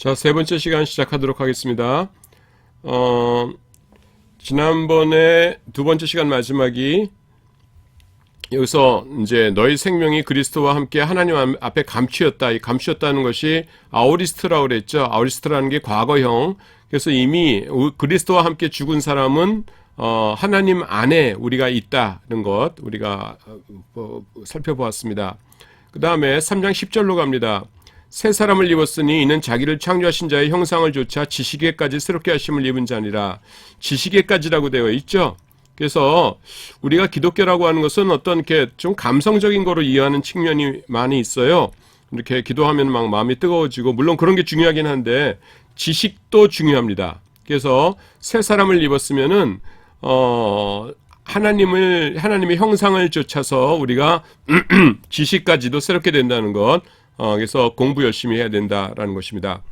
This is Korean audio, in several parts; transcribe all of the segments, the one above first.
자, 세 번째 시간 시작하도록 하겠습니다. 지난번에 두 번째 시간 마지막이 여기서 이제 너희 생명이 그리스도와 함께 하나님 앞에 감추었다. 이 감추었다는 것이 아오리스트라고 그랬죠. 아오리스트라는 게 과거형. 그래서 이미 그리스도와 함께 죽은 사람은 하나님 안에 우리가 있다는 것 우리가 살펴보았습니다. 그 다음에 3장 10절로 갑니다. 새 사람을 입었으니 이는 자기를 창조하신 자의 형상을 조차 지식에까지 새롭게 하심을 입은 자니라. 지식에까지라고 되어 있죠. 그래서 우리가 기독교라고 하는 것은 어떤 이렇게 좀 감성적인 거로 이해하는 측면이 많이 있어요. 이렇게 기도하면 막 마음이 뜨거워지고, 물론 그런 게 중요하긴 한데 지식도 중요합니다. 그래서 새 사람을 입었으면은 하나님의 형상을 쫓아서 우리가 지식까지도 새롭게 된다는 것. 그래서 공부 열심히 해야 된다라는 것입니다.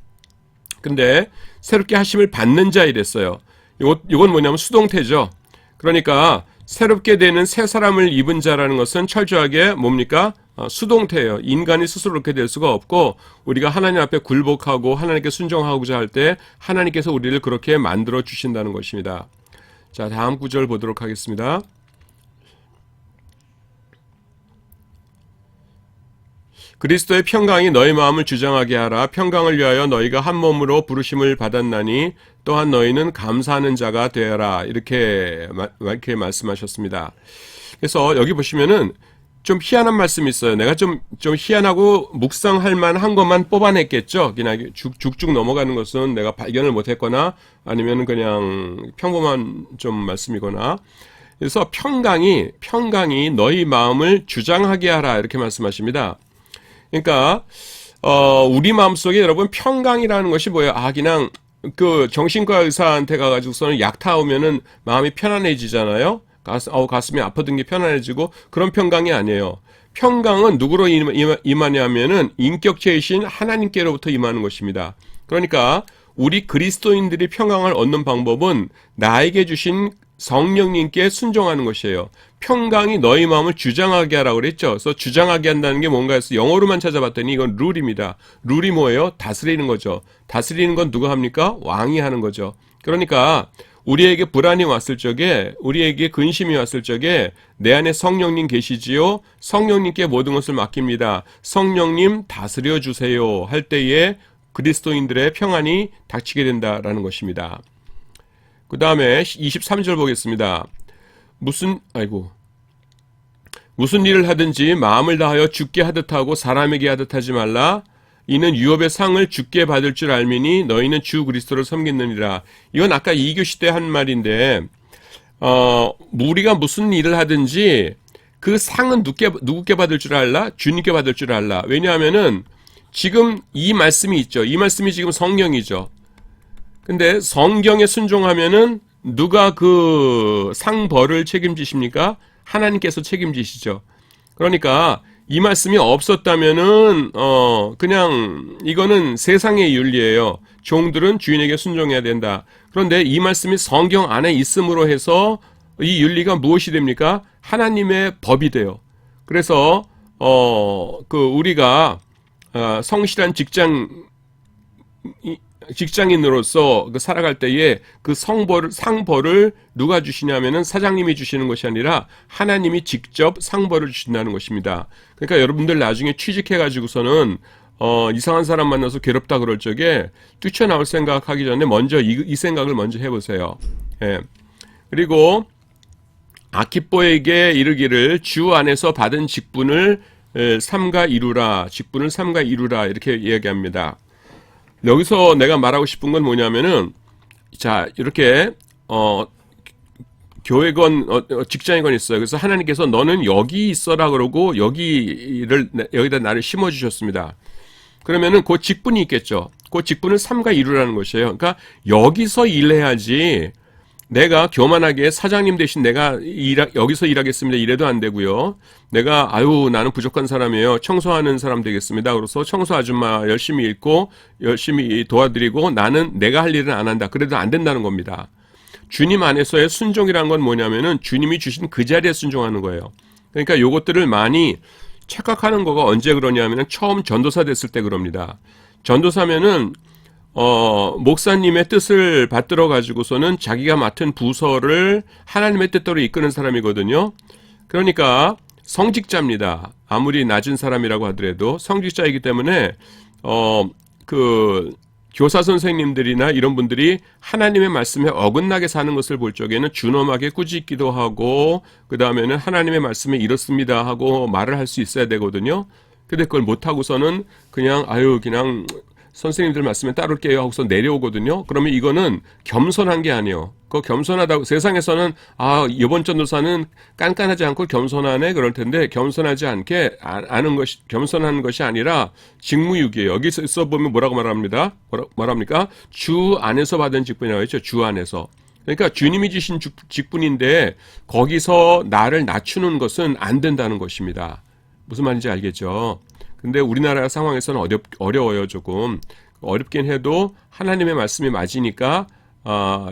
근데 새롭게 하심을 받는 자 이랬어요. 이건 뭐냐면 수동태죠. 그러니까 새롭게 되는 새 사람을 입은 자라는 것은 철저하게 뭡니까? 수동태예요. 인간이 스스로 그렇게 될 수가 없고, 우리가 하나님 앞에 굴복하고 하나님께 순종하고자 할 때 하나님께서 우리를 그렇게 만들어 주신다는 것입니다. 자, 다음 구절 보도록 하겠습니다. 그리스도의 평강이 너희 마음을 주장하게 하라. 평강을 위하여 너희가 한 몸으로 부르심을 받았나니 또한 너희는 감사하는 자가 되어라. 이렇게 말씀하셨습니다. 그래서 여기 보시면은 좀 희한한 말씀이 있어요. 내가 좀 희한하고 묵상할 만한 것만 뽑아냈겠죠. 그냥 쭉쭉 넘어가는 것은 내가 발견을 못했거나 아니면 그냥 평범한 좀 말씀이거나. 그래서 평강이 너희 마음을 주장하게 하라. 이렇게 말씀하십니다. 그러니까 우리 마음속에 여러분 평강이라는 것이 뭐예요? 그냥 그 정신과 의사한테 가가지고서는 약 타오면은 마음이 편안해지잖아요. 가슴이 아프던 게 편안해지고, 그런 평강이 아니에요. 평강은 누구로 임하냐면은 인격체이신 하나님께로부터 임하는 것입니다. 그러니까 우리 그리스도인들이 평강을 얻는 방법은 나에게 주신 성령님께 순종하는 것이에요. 평강이 너희 마음을 주장하게 하라고 그랬죠. 그래서 주장하게 한다는 게 뭔가 해서 영어로만 찾아봤더니 이건 룰입니다. 룰이 뭐예요? 다스리는 거죠. 다스리는 건 누가 합니까? 왕이 하는 거죠. 그러니까 우리에게 불안이 왔을 적에, 우리에게 근심이 왔을 적에 내 안에 성령님 계시지요. 성령님께 모든 것을 맡깁니다. 성령님 다스려 주세요 할 때에 그리스도인들의 평안이 닥치게 된다라는 것입니다. 그 다음에 23절 보겠습니다. 무슨 일을 하든지 마음을 다하여 주께 하듯 하고 사람에게 하듯 하지 말라. 이는 유업의 상을 주께 받을 줄 알미니 너희는 주 그리스도를 섬기느니라. 이건 아까 2교시 때 한 말인데, 우리가 무슨 일을 하든지 그 상은 누구께 받을 줄 알라? 주님께 받을 줄 알라. 왜냐하면은 지금 이 말씀이 있죠. 이 말씀이 지금 성경이죠. 근데 성경에 순종하면은 누가 그 상벌을 책임지십니까? 하나님께서 책임지시죠. 그러니까 이 말씀이 없었다면은 그냥 이거는 세상의 윤리예요. 종들은 주인에게 순종해야 된다. 그런데 이 말씀이 성경 안에 있음으로 해서 이 윤리가 무엇이 됩니까? 하나님의 법이 돼요. 그래서 우리가 성실한 직장인으로서 살아갈 때에 그 상벌을 누가 주시냐면은 사장님이 주시는 것이 아니라 하나님이 직접 상벌을 주신다는 것입니다. 그러니까 여러분들 나중에 취직해가지고서는 이상한 사람 만나서 괴롭다 그럴 적에 뛰쳐나올 생각하기 전에 먼저 이 생각을 먼저 해보세요. 예. 그리고 아키뽀에게 이르기를 주 안에서 받은 직분을 삼가 이루라. 직분을 삼가 이루라. 이렇게 이야기합니다. 여기서 내가 말하고 싶은 건 뭐냐면은, 자, 이렇게, 교회건, 직장이건 있어요. 그래서 하나님께서 너는 여기 있어라 그러고, 여기다 나를 심어주셨습니다. 그러면은 그 직분이 있겠죠. 그 직분을 삼가 이루라는 것이에요. 그러니까 여기서 일해야지, 내가 교만하게 사장님 대신 내가 여기서 일하겠습니다. 이래도 안 되고요. 내가 나는 부족한 사람이에요. 청소하는 사람 되겠습니다. 그래서 청소 아줌마 열심히 읽고 열심히 도와드리고 나는 내가 할 일은 안 한다. 그래도 안 된다는 겁니다. 주님 안에서의 순종이란 건 뭐냐면은 주님이 주신 그 자리에 순종하는 거예요. 그러니까 요것들을 많이 착각하는 거가 언제 그러냐면은 처음 전도사 됐을 때 그럽니다. 전도사면은 목사님의 뜻을 받들어 가지고서는 자기가 맡은 부서를 하나님의 뜻대로 이끄는 사람이거든요. 그러니까 성직자입니다. 아무리 낮은 사람이라고 하더라도 성직자이기 때문에 그 교사 선생님들이나 이런 분들이 하나님의 말씀에 어긋나게 사는 것을 볼 적에는 준엄하게 꾸짖기도 하고, 그 다음에는 하나님의 말씀에 이렇습니다 하고 말을 할 수 있어야 되거든요. 근데 그걸 못하고서는 그냥 그냥 선생님들 말씀에 따를게요 하고서 내려오거든요. 그러면 이거는 겸손한 게 아니에요. 그 겸손하다고 세상에서는 이번 전도사는 깐깐하지 않고 겸손하네 그럴 텐데, 겸손하지 않게 아는 것이 겸손한 것이 아니라 직무유기예요. 여기서 있어 보면 뭐라고 말합니까? 주 안에서 받은 직분이라고 했죠. 주 안에서. 그러니까 주님이 주신 직분인데 거기서 나를 낮추는 것은 안 된다는 것입니다. 무슨 말인지 알겠죠? 근데 우리나라 상황에서는 어려워요, 조금. 어렵긴 해도 하나님의 말씀이 맞으니까,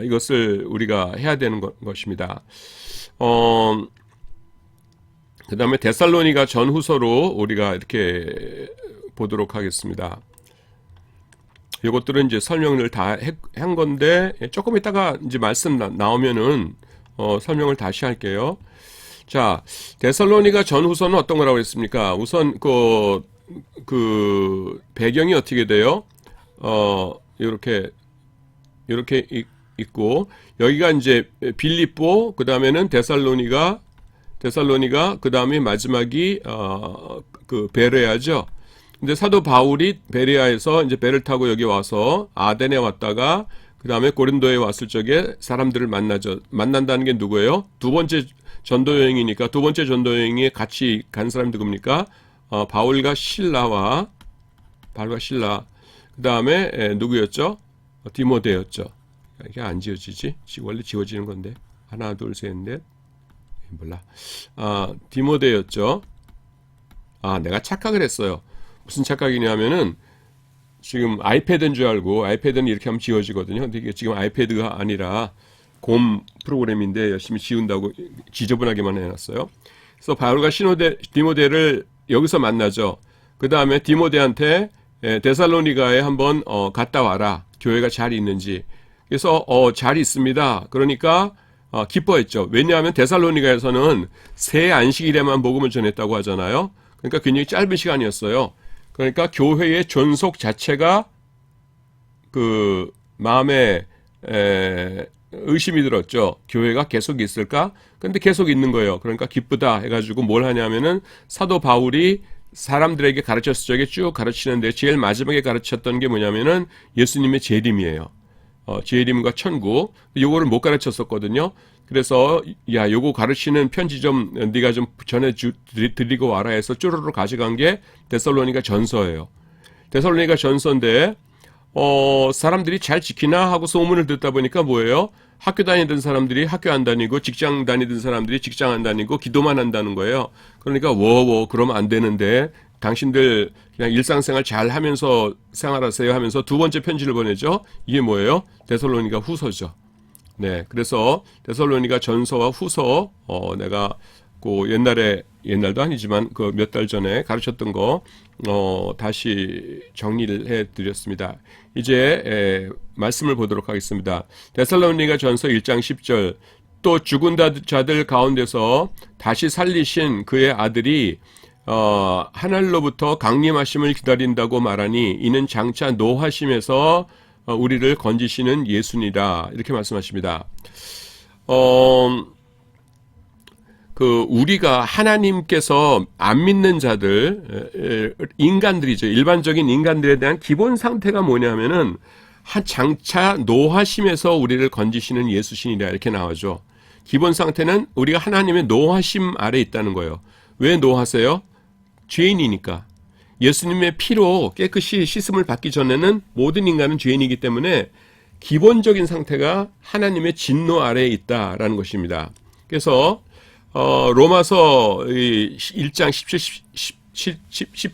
이것을 우리가 해야 되는 것입니다. 그 다음에 데살로니가 전후서로 우리가 이렇게 보도록 하겠습니다. 이것들은 이제 설명을 다 한 건데, 조금 있다가 이제 말씀 나오면은, 설명을 다시 할게요. 자, 데살로니가 전후서는 어떤 거라고 했습니까? 우선 그 배경이 어떻게 돼요? 이렇게 있고, 여기가 이제 빌립보, 그 다음에는 데살로니가, 그 다음에 마지막이 그 베레아죠. 근데 사도 바울이 베레아에서 이제 배를 타고 여기 와서 아덴에 왔다가 그 다음에 고린도에 왔을 적에 사람들을 만난다는 게 누구예요? 두 번째 전도 여행이니까, 두 번째 전도 여행에 같이 간 사람이 누굽니까? 바울과 신라. 그 다음에 누구였죠? 디모데였죠. 이게 안 지워지지? 원래 지워지는 건데. 하나, 둘, 셋, 넷. 몰라. 디모데였죠. 내가 착각을 했어요. 무슨 착각이냐면은 지금 아이패드인 줄 알고, 아이패드는 이렇게 하면 지워지거든요. 근데 이게 지금 아이패드가 아니라 곰 프로그램인데 열심히 지운다고 지저분하게만 해놨어요. 그래서 바울과 디모데를 여기서 만나죠. 그 다음에 디모데한테 데살로니가에 한번 갔다 와라. 교회가 잘 있는지. 그래서 잘 있습니다. 그러니까 기뻐했죠. 왜냐하면 데살로니가에서는 새 안식일에만 복음을 전했다고 하잖아요. 그러니까 굉장히 짧은 시간이었어요. 그러니까 교회의 존속 자체가 그 마음에 의심이 들었죠. 교회가 계속 있을까? 근데 계속 있는 거예요. 그러니까 기쁘다 해가지고 뭘 하냐면은 사도 바울이 사람들에게 가르쳤을 적에 쭉 가르치는데 제일 마지막에 가르쳤던 게 뭐냐면은 예수님의 재림이에요. 재림과 천국. 요거를 못 가르쳤었거든요. 그래서 요거 가르치는 편지 좀 네가 좀 전해 드리고 와라 해서 쪼르르 가져간 게 데살로니가 전서예요. 데살로니가 전서인데 사람들이 잘 지키나 하고 소문을 듣다 보니까 뭐예요? 학교 다니던 사람들이 학교 안 다니고, 직장 다니던 사람들이 직장 안 다니고, 기도만 한다는 거예요. 그러니까 그러면 안 되는데 당신들 그냥 일상생활 잘 하면서 생활하세요 하면서 두 번째 편지를 보내죠. 이게 뭐예요? 데살로니가 후서죠. 네, 그래서 데살로니가 전서와 후서, 내가 그 옛날도 아니지만 그 몇 달 전에 가르쳤던 거 다시 정리를 해드렸습니다. 이제 말씀을 보도록 하겠습니다. 데살로니가 전서 1장 10절. 또 죽은 자들 가운데서 다시 살리신 그의 아들이 하늘로부터 강림하심을 기다린다고 말하니 이는 장차 노하심에서 우리를 건지시는 예수니라. 이렇게 말씀하십니다. 우리가 하나님께서 안 믿는 자들, 인간들이죠. 일반적인 인간들에 대한 기본 상태가 뭐냐면은 장차 노하심에서 우리를 건지시는 예수신이라 이렇게 나오죠. 기본 상태는 우리가 하나님의 노하심 아래 있다는 거예요. 왜 노하세요? 죄인이니까. 예수님의 피로 깨끗이 씻음을 받기 전에는 모든 인간은 죄인이기 때문에 기본적인 상태가 하나님의 진노 아래에 있다라는 것입니다. 그래서 로마서 1장 17,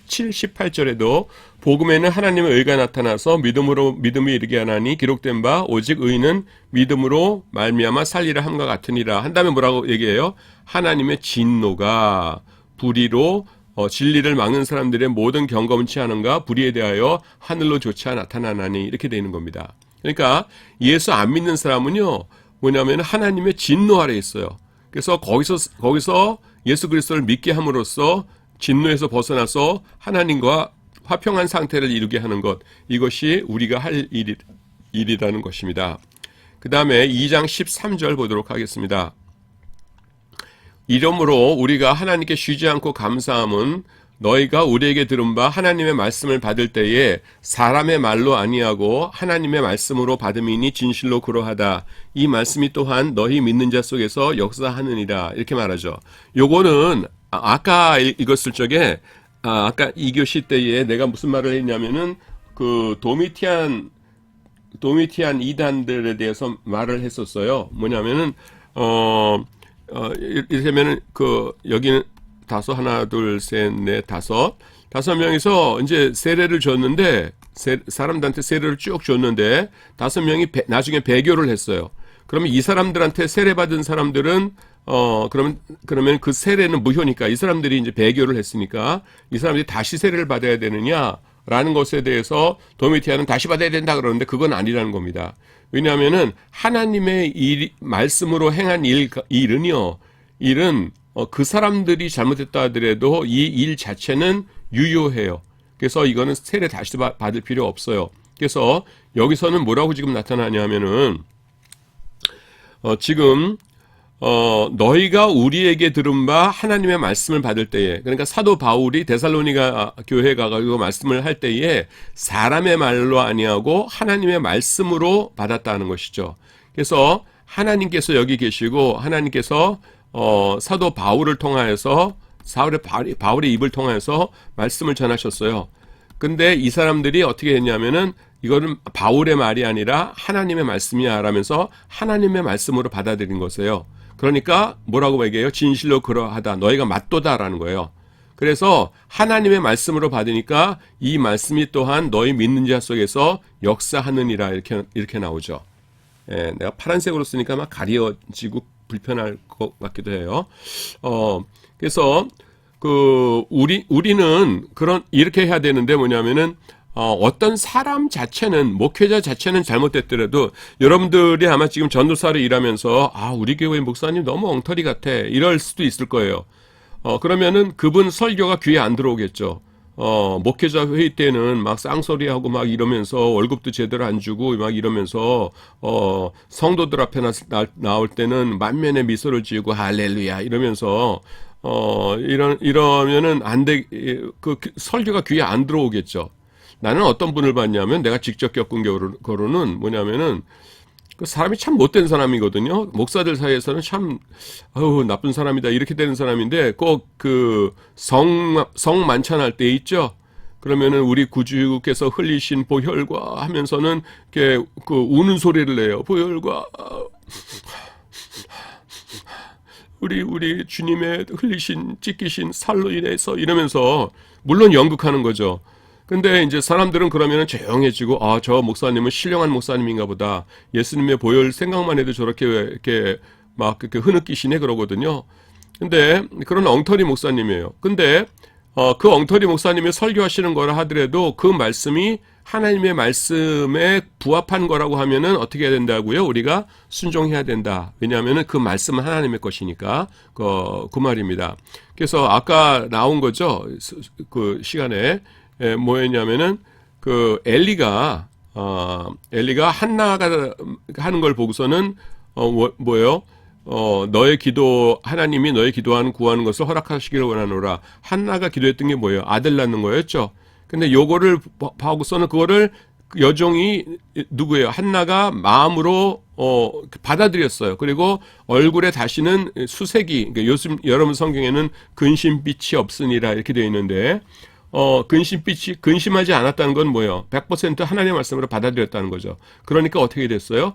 18절에도 복음에는 하나님의 의가 나타나서 믿음이 이르게 하나니 기록된 바 오직 의는 믿음으로 말미암아 살리라 함과 같으니라. 한 다음에 뭐라고 얘기해요? 하나님의 진노가 불의로 진리를 막는 사람들의 모든 경검치 하는가 불의에 대하여 하늘로 조차 나타나나니 이렇게 되는 겁니다. 그러니까 예수 안 믿는 사람은요 뭐냐면 하나님의 진노 아래 있어요. 그래서 거기서 예수 그리스도를 믿게 함으로써 진노에서 벗어나서 하나님과 화평한 상태를 이루게 하는 것, 이것이 우리가 할 일이라는 것입니다. 그 다음에 2장 13절 보도록 하겠습니다. 이러므로 우리가 하나님께 쉬지 않고 감사함은 너희가 우리에게 들은 바 하나님의 말씀을 받을 때에 사람의 말로 아니하고 하나님의 말씀으로 받음이니 진실로 그러하다. 이 말씀이 또한 너희 믿는 자 속에서 역사하느니라. 이렇게 말하죠. 요거는 아까 읽었을 적에 아까 2교시 때에 내가 무슨 말을 했냐면은 그 도미티안 이단들에 대해서 말을 했었어요. 뭐냐면은 이를테면은 여기는 하나, 둘, 셋, 넷, 다섯 명이서 이제 세례를 줬는데 사람들한테 세례를 쭉 줬는데 5명이 나중에 배교를 했어요. 그러면 이 사람들한테 세례 받은 사람들은 그러면 그 세례는 무효니까 이 사람들이 이제 배교를 했으니까 이 사람들이 다시 세례를 받아야 되느냐라는 것에 대해서 도미티아는 다시 받아야 된다 그러는데 그건 아니라는 겁니다. 왜냐하면은 하나님의 말씀으로 행한 일은 그 사람들이 잘못했다 하더라도 이 일 자체는 유효해요. 그래서 이거는 세례 다시 받을 필요 없어요. 그래서 여기서는 뭐라고 지금 나타나냐면은 지금 너희가 우리에게 들은 바 하나님의 말씀을 받을 때에, 그러니까 사도 바울이 데살로니가 교회에 가가지고 말씀을 할 때에 사람의 말로 아니하고 하나님의 말씀으로 받았다는 것이죠. 그래서 하나님께서 여기 계시고 하나님께서 사도 바울을 통하여서 바울의 입을 통해서 말씀을 전하셨어요. 근데 이 사람들이 어떻게 했냐면은 이거는 바울의 말이 아니라 하나님의 말씀이야 라면서 하나님의 말씀으로 받아들인 것이에요. 그러니까 뭐라고 얘기해요? 진실로 그러하다. 너희가 맞도다라는 거예요. 그래서 하나님의 말씀으로 받으니까 이 말씀이 또한 너희 믿는 자 속에서 역사하느니라 이렇게 나오죠. 예, 내가 파란색으로 쓰니까 막 가려지고 불편할 것 같기도 해요. 그래서 우리는 이렇게 해야 되는데 뭐냐면은 어떤 사람 자체는, 목회자 자체는 잘못됐더라도 여러분들이 아마 지금 전도사로 일하면서 우리 교회 목사님 너무 엉터리 같아 이럴 수도 있을 거예요. 그러면은 그분 설교가 귀에 안 들어오겠죠. 목회자 회의 때는 막 쌍소리하고 막 이러면서 월급도 제대로 안 주고 막 이러면서 성도들 앞에 나올 때는 만면에 미소를 지으고 할렐루야 이러면서 이러면은 그 설교가 귀에 안 들어오겠죠. 나는 어떤 분을 봤냐면 내가 직접 겪은 거로는 뭐냐면은 그 사람이 참 못된 사람이거든요. 목사들 사이에서는 참 나쁜 사람이다 이렇게 되는 사람인데 꼭 그 성 만찬할 때 있죠. 그러면은 우리 구주께서 흘리신 보혈과 하면서는 이렇게 그 우는 소리를 내요. 보혈과 우리 주님의 흘리신 찢기신 살로 인해서 이러면서 물론 연극하는 거죠. 근데 이제 사람들은 그러면은 조용해지고 저 목사님은 신령한 목사님인가 보다. 예수님의 보혈 생각만 해도 저렇게 이렇게 막 그렇게 흐느끼시네 그러거든요. 근데 그런 엉터리 목사님이에요. 근데 그 엉터리 목사님이 설교하시는 거라 하더라도 그 말씀이 하나님의 말씀에 부합한 거라고 하면은 어떻게 해야 된다고요? 우리가 순종해야 된다. 왜냐하면은 그 말씀은 하나님의 것이니까 그 말입니다. 그래서 아까 나온 거죠. 그 시간에 뭐였냐면은 그 엘리가 한나가 하는 걸 보고서는 뭐예요? 너의 기도 하나님이 너의 기도하는 구하는 것을 허락하시기를 원하노라. 한나가 기도했던 게 뭐예요? 아들 낳는 거였죠. 근데 요거를 보고서는 그거를 여종이 누구예요? 한나가 마음으로 받아들였어요. 그리고 얼굴에 다시는 수색이, 그러니까 요즘 여러분 성경에는 근심빛이 없으니라 이렇게 되어 있는데 근심하지 않았다는 건 뭐예요? 100% 하나님의 말씀으로 받아들였다는 거죠. 그러니까 어떻게 됐어요?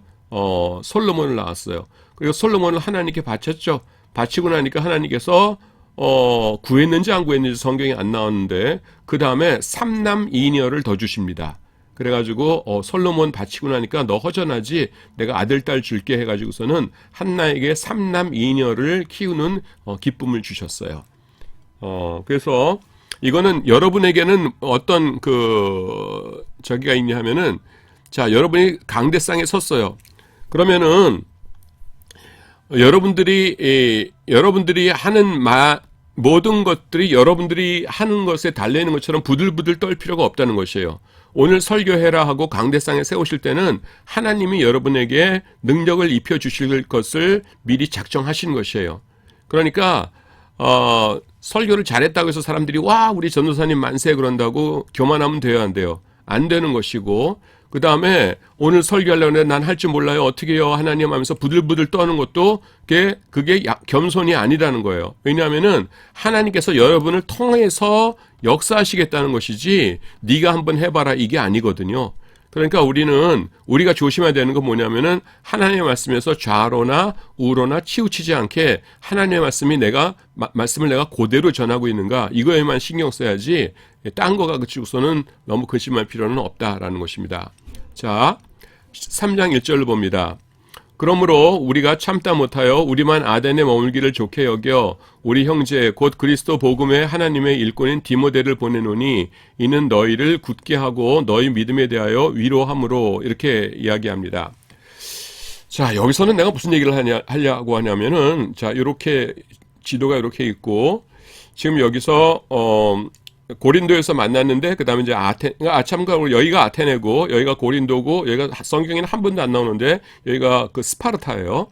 솔로몬을 낳았어요. 그리고 솔로몬을 하나님께 바쳤죠. 바치고 나니까 하나님께서 구했는지 안 구했는지 성경에 안 나왔는데 그 다음에 3남 2녀를 더 주십니다. 그래가지고 솔로몬 바치고 나니까 너 허전하지 내가 아들 딸 줄게 해가지고서는 한나에게 3남 2녀를 키우는 기쁨을 주셨어요. 그래서 이거는 여러분에게는 어떤 저기가 있냐 하면은, 자, 여러분이 강대상에 섰어요. 그러면은 여러분들이 하는 모든 것들이 여러분들이 하는 것에 달려있는 것처럼 부들부들 떨 필요가 없다는 것이에요. 오늘 설교해라 하고 강대상에 세우실 때는 하나님이 여러분에게 능력을 입혀주실 것을 미리 작정하신 것이에요. 그러니까 설교를 잘했다고 해서 사람들이 와 우리 전도사님 만세 그런다고 교만하면 돼요, 안 돼요? 안 되는 것이고, 그 다음에 오늘 설교하려고 했는데 난 할 줄 몰라요, 어떻게 해요 하나님 하면서 부들부들 떠는 것도 그게 겸손이 아니라는 거예요. 왜냐하면은 하나님께서 여러분을 통해서 역사하시겠다는 것이지 네가 한번 해봐라 이게 아니거든요. 그러니까 우리가 조심해야 되는 건 뭐냐면은 하나님의 말씀에서 좌로나 우로나 치우치지 않게 하나님의 말씀을 내가 그대로 전하고 있는가, 이거에만 신경 써야지 딴 거 가지고서는 너무 근심할 필요는 없다라는 것입니다. 자, 3장 1절을 봅니다. 그러므로 우리가 참다 못하여 우리만 아덴에 머물기를 좋게 여겨 우리 형제 곧 그리스도 복음의 하나님의 일꾼인 디모데를 보내노니 이는 너희를 굳게 하고 너희 믿음에 대하여 위로함으로, 이렇게 이야기합니다. 자, 여기서는 내가 무슨 얘기를 하려고 하냐면은, 자, 이렇게 지도가 이렇게 있고, 지금 여기서 고린도에서 만났는데, 그 다음에 이제 참고로 여기가 아테네고, 여기가 고린도고, 여기가 성경에는 한 번도 안 나오는데, 여기가 그 스파르타예요.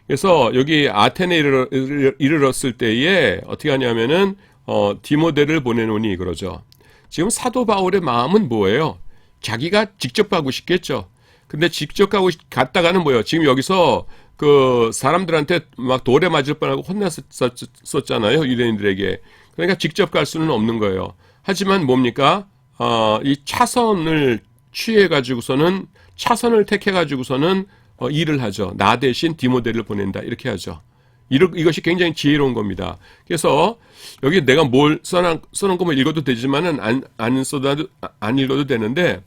그래서 여기 아테네에 이르렀을 때에 어떻게 하냐면은, 디모데를 보내노니 그러죠. 지금 사도 바울의 마음은 뭐예요? 자기가 직접 가고 싶겠죠. 근데 직접 갔다가는 뭐예요? 지금 여기서 그 사람들한테 막 돌에 맞을 뻔하고 혼났었잖아요, 유대인들에게. 그러니까 직접 갈 수는 없는 거예요. 하지만 뭡니까? 이 차선을 택해가지고서는 일을 하죠. 나 대신 디모데를 보낸다. 이렇게 하죠. 이것이 굉장히 지혜로운 겁니다. 그래서 여기 내가 뭘 써놓은 거면 읽어도 되지만은 안 읽어도 되는데,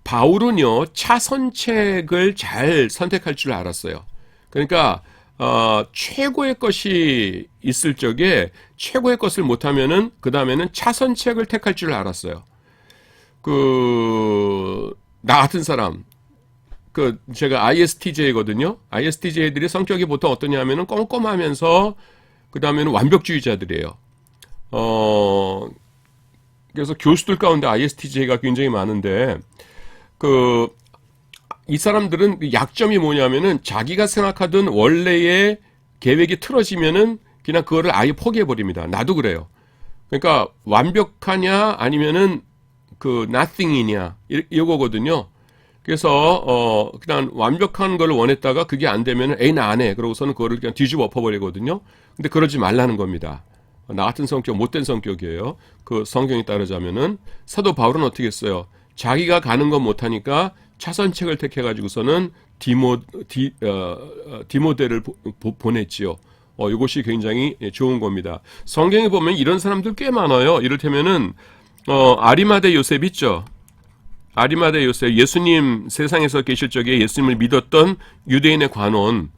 바울은요, 차선책을 잘 선택할 줄 알았어요. 그러니까, 최고의 것이 있을 적에 최고의 것을 못하면은 그 다음에는 차선책을 택할 줄 알았어요. 나 같은 사람, 제가 ISTJ거든요. ISTJ들이 성격이 보통 어떠냐면은 꼼꼼하면서 그 다음에는 완벽주의자들이에요. 그래서 교수들 가운데 ISTJ가 굉장히 많은데, 이 사람들은 약점이 뭐냐면은 자기가 생각하던 원래의 계획이 틀어지면은 그냥 그거를 아예 포기해버립니다. 나도 그래요. 그러니까 완벽하냐 아니면은 nothing이냐 이거거든요. 그래서 그냥 완벽한 걸 원했다가 그게 안 되면은 에이 나 안 해. 그러고서는 그거를 그냥 뒤집어 엎어버리거든요. 근데 그러지 말라는 겁니다. 나 같은 성격, 못된 성격이에요. 그 성경에 따르자면은. 사도 바울은 어떻게 했어요? 자기가 가는 건 못하니까 차선책을 택해가지고서는 디모데를 보냈지요. 이것이 굉장히 좋은 겁니다. 성경에 보면 이런 사람들 꽤 많아요. 이를테면은 아리마대 요셉 있죠. 아리마대 요셉, 예수님 세상에서 계실 적에 예수님을 믿었던 유대인의 관원.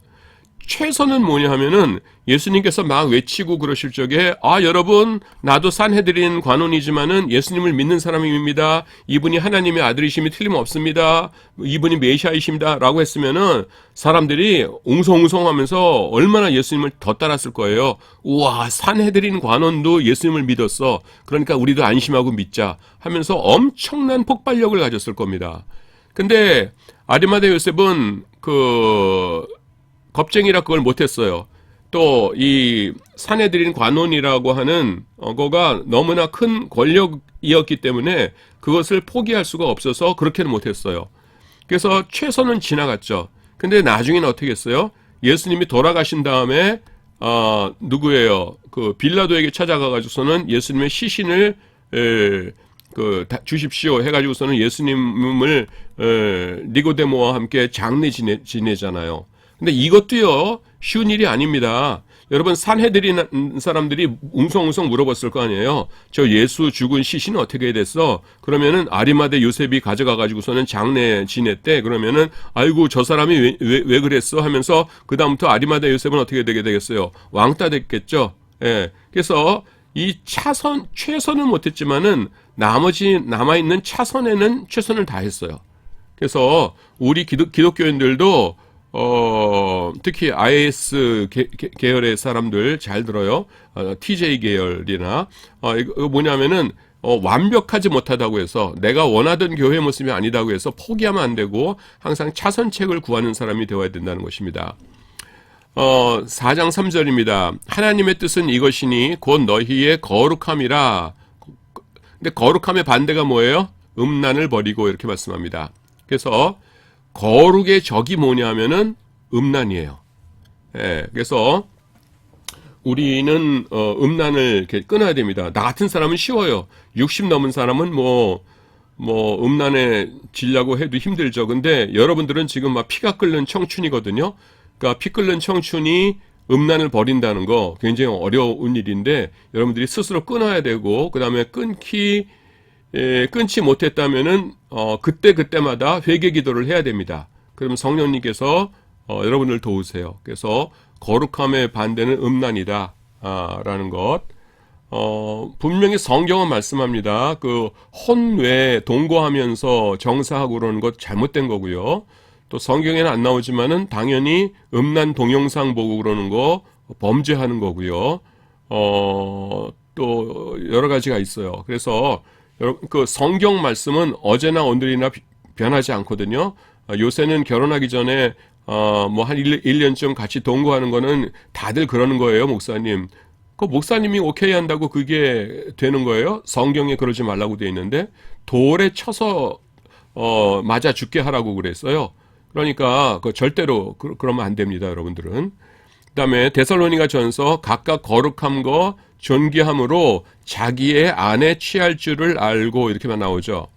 최선은 뭐냐 하면은 예수님께서 막 외치고 그러실 적에 여러분 나도 산헤드린 관원이지만은 예수님을 믿는 사람입니다. 이분이 하나님의 아들이심이 틀림없습니다. 이분이 메시아이십니다. 라고 했으면은 사람들이 웅성웅성하면서 얼마나 예수님을 더 따랐을 거예요. 우와, 산헤드린 관원도 예수님을 믿었어. 그러니까 우리도 안심하고 믿자 하면서 엄청난 폭발력을 가졌을 겁니다. 근데 아리마대 요셉은 겁쟁이라 그걸 못했어요. 또 이 산헤드린 관원이라고 하는 거가 너무나 큰 권력이었기 때문에 그것을 포기할 수가 없어서 그렇게는 못했어요. 그래서 최선은 지나갔죠. 근데 나중에는 어떻게 했어요? 예수님이 돌아가신 다음에 누구예요? 빌라도에게 찾아가가지고서는 예수님의 시신을 주십시오 해가지고서는 예수님을 니고데모와 함께 장례 지내잖아요. 근데 이것도요, 쉬운 일이 아닙니다. 여러분, 산헤드린 사람들이 웅성웅성 물어봤을 거 아니에요. 저 예수 죽은 시신은 어떻게 됐어? 그러면은 아리마대 요셉이 가져가가지고서는 장례 지냈대. 그러면은 아이고 저 사람이 왜 그랬어? 하면서 그 다음부터 아리마대 요셉은 어떻게 되게 되겠어요? 왕따 됐겠죠. 예. 그래서 이 최선은 못했지만은 나머지 남아있는 차선에는 최선을 다했어요. 그래서 우리 기독교인들도 특히 IS 계열의 사람들 잘 들어요. TJ 계열이나 이거 뭐냐면은 완벽하지 못하다고 해서 내가 원하던 교회 모습이 아니다고 해서 포기하면 안 되고 항상 차선책을 구하는 사람이 되어야 된다는 것입니다. 4장 3절입니다. 하나님의 뜻은 이것이니 곧 너희의 거룩함이라. 근데 거룩함의 반대가 뭐예요? 음란을 버리고 이렇게 말씀합니다. 그래서 거룩의 적이 뭐냐면은 음란이에요. 예, 그래서 우리는 음란을 이렇게 끊어야 됩니다. 나 같은 사람은 쉬워요. 60 넘은 사람은 뭐 음란에 질려고 해도 힘들죠. 근데 여러분들은 지금 막 피가 끓는 청춘이거든요. 그러니까 피 끓는 청춘이 음란을 버린다는 거 굉장히 어려운 일인데 여러분들이 스스로 끊어야 되고 그 다음에 끊지 못했다면은 그때마다 회개 기도를 해야 됩니다. 그러면 성령님께서 여러분을 도우세요. 그래서 거룩함의 반대는 음란이다 라는 것. 분명히 성경은 말씀합니다. 그 혼외 동거하면서 정사하고 그러는 것 잘못된 거고요. 또 성경에는 안 나오지만은 당연히 음란 동영상 보고 그러는 거 범죄하는 거고요. 또 여러 가지가 있어요. 그래서 그 성경 말씀은 어제나 오늘이나 변하지 않거든요. 요새는 결혼하기 전에 뭐 한 1년쯤 같이 동거하는 거는 다들 그러는 거예요, 목사님. 그 목사님이 오케이 한다고 그게 되는 거예요? 성경에 그러지 말라고 되어 있는데 돌에 쳐서 맞아 죽게 하라고 그랬어요. 그러니까 그 절대로 그러면 안 됩니다, 여러분들은. 그다음에 데살로니가 전서 각각 거룩함과 존귀함으로 자기의 안에 취할 줄을 알고 이렇게만 나오죠.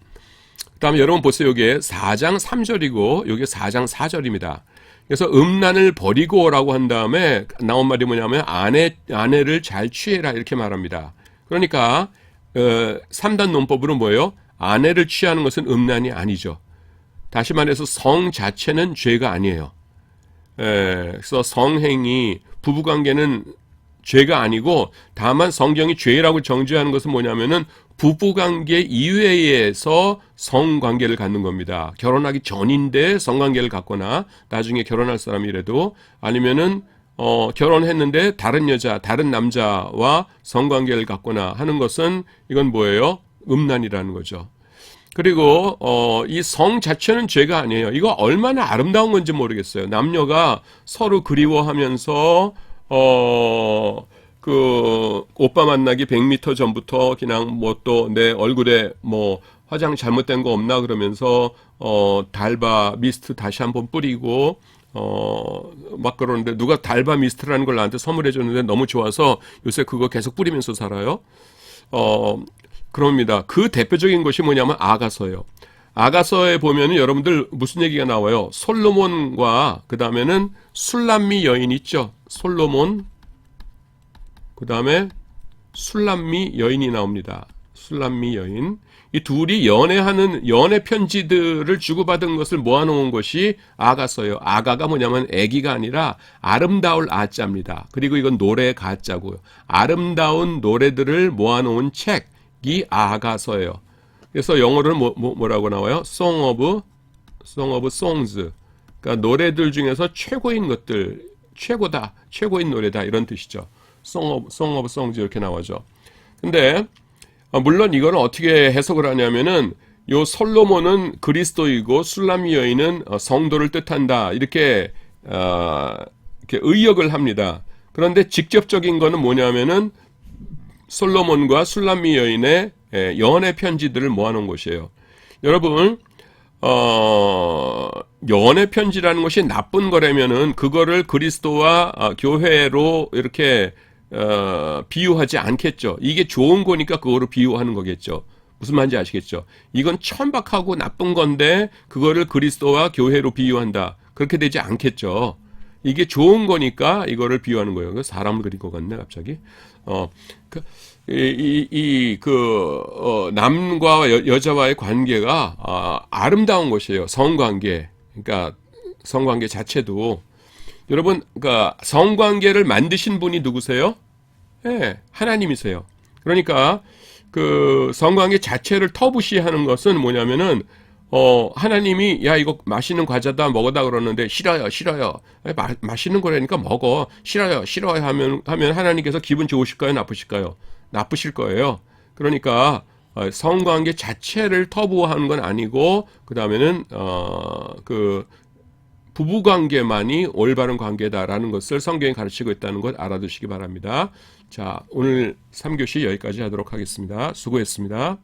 그다음에 여러분 보세요. 이게 4장 3절이고 이게 4장 4절입니다. 그래서 음란을 버리고라고 한 다음에 나온 말이 뭐냐면 아내를 잘 취해라 이렇게 말합니다. 그러니까 3단 논법으로 뭐예요? 아내를 취하는 것은 음란이 아니죠. 다시 말해서 성 자체는 죄가 아니에요. 그래서 성행위, 부부관계는 죄가 아니고 다만 성경이 죄라고 정죄하는 것은 뭐냐면은 부부관계 이외에서 성관계를 갖는 겁니다. 결혼하기 전인데 성관계를 갖거나 나중에 결혼할 사람이라도 아니면은 결혼했는데 다른 여자, 다른 남자와 성관계를 갖거나 하는 것은 이건 뭐예요? 음란이라는 거죠. 그리고 이 성 자체는 죄가 아니에요. 이거 얼마나 아름다운 건지 모르겠어요. 남녀가 서로 그리워하면서 그 오빠 만나기 100m 전부터 그냥 뭐 또 내 얼굴에 뭐 화장 잘못된 거 없나 그러면서 달바 미스트 다시 한번 뿌리고 막 그러는데 누가 달바 미스트라는 걸 나한테 선물해 줬는데 너무 좋아서 요새 그거 계속 뿌리면서 살아요. 그럽니다. 그 대표적인 것이 뭐냐면 아가서예요. 아가서에 보면은 여러분들 무슨 얘기가 나와요? 솔로몬과 그 다음에는 술람미 여인 있죠. 솔로몬 그 다음에 술람미 여인이 나옵니다. 술람미 여인. 이 둘이 연애하는 연애 편지들을 주고받은 것을 모아놓은 것이 아가서예요. 아가가 뭐냐면 애기가 아니라 아름다울 아자입니다. 그리고 이건 노래 가자고요. 아름다운 노래들을 모아놓은 책이 아가서예요. 그래서 영어로는 뭐라고 나와요? Song of Songs. 그러니까 노래들 중에서 최고인 것들, 최고다, 최고인 노래다 이런 뜻이죠. Song of Songs 이렇게 나오죠. 근데 물론 이거는 어떻게 해석을 하냐면은 요 솔로몬은 그리스도이고 술람미 여인은 성도를 뜻한다 이렇게 의역을 합니다. 그런데 직접적인 거는 뭐냐면은 솔로몬과 술람미 여인의 연애 편지들을 모아놓은 것이에요. 여러분 연애 편지라는 것이 나쁜 거라면은 그거를 그리스도와 교회로 이렇게 비유하지 않겠죠. 이게 좋은 거니까 그거를 비유하는 거겠죠. 무슨 말인지 아시겠죠? 이건 천박하고 나쁜 건데 그거를 그리스도와 교회로 비유한다. 그렇게 되지 않겠죠. 이게 좋은 거니까 이거를 비유하는 거예요. 사람을 그린 것 같네 갑자기. 남과 여자와의 관계가 아름다운 것이에요. 성관계. 그러니까 성관계 자체도 여러분, 그러니까 성관계를 만드신 분이 누구세요? 예, 하나님이세요. 그러니까 그 성관계 자체를 터부시하는 것은 뭐냐면은 하나님이 야 이거 맛있는 과자다 먹어다 그러는데 싫어요 싫어요. 맛있는 거라니까 먹어. 싫어요 싫어요 하면 하나님께서 기분 좋으실까요 나쁘실까요? 나쁘실 거예요. 그러니까 성관계 자체를 터부하는 건 아니고 그 다음에는 그 부부관계만이 올바른 관계다라는 것을 성경이 가르치고 있다는 것 알아두시기 바랍니다. 자, 오늘 3교시 여기까지 하도록 하겠습니다. 수고했습니다.